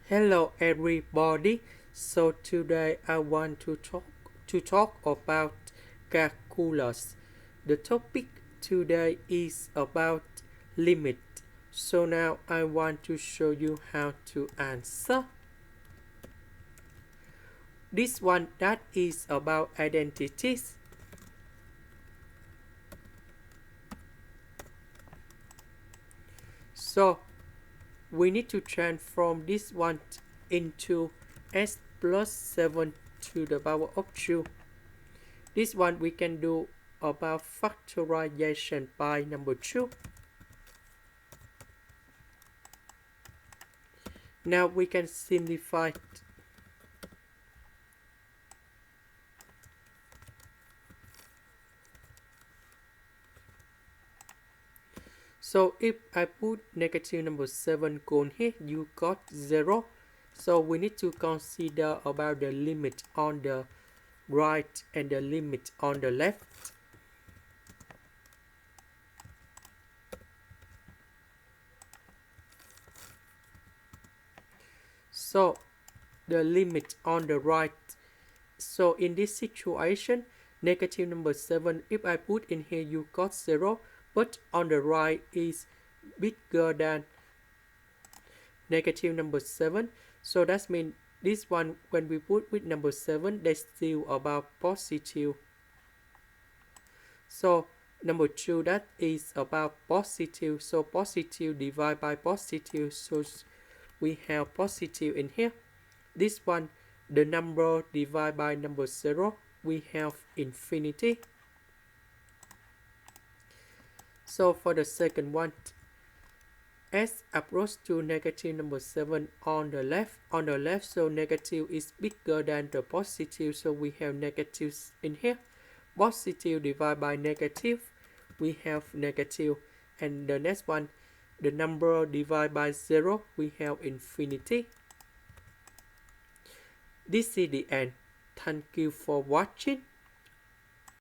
Hello everybody. So today I want to talk about calculus. The topic today is about limit. So now I want to show you how to answer. This one that is about identities. So we need to transform this one into s plus 7 to the power of 2. This one we can do about factorization by number 2. Now we can simplify it. So if I put negative number 7 going here, you got 0. So we need to consider about the limit on the right and the limit on the left. So the limit on the right. So in this situation, negative number 7, if I put in here, you got 0. But on the right is bigger than negative number 7. So that means this one, when we put with number 7, they still about positive. So number 2, that is about positive. So positive divided by positive. So we have positive in here. This one, the number divided by number 0, we have infinity. So for the second one, as approach to negative number 7 on the left, so negative is bigger than the positive, so we have negatives in here. Positive divided by negative, we have negative. And the next one, the number divided by 0, we have infinity. This is the end. Thank you for watching.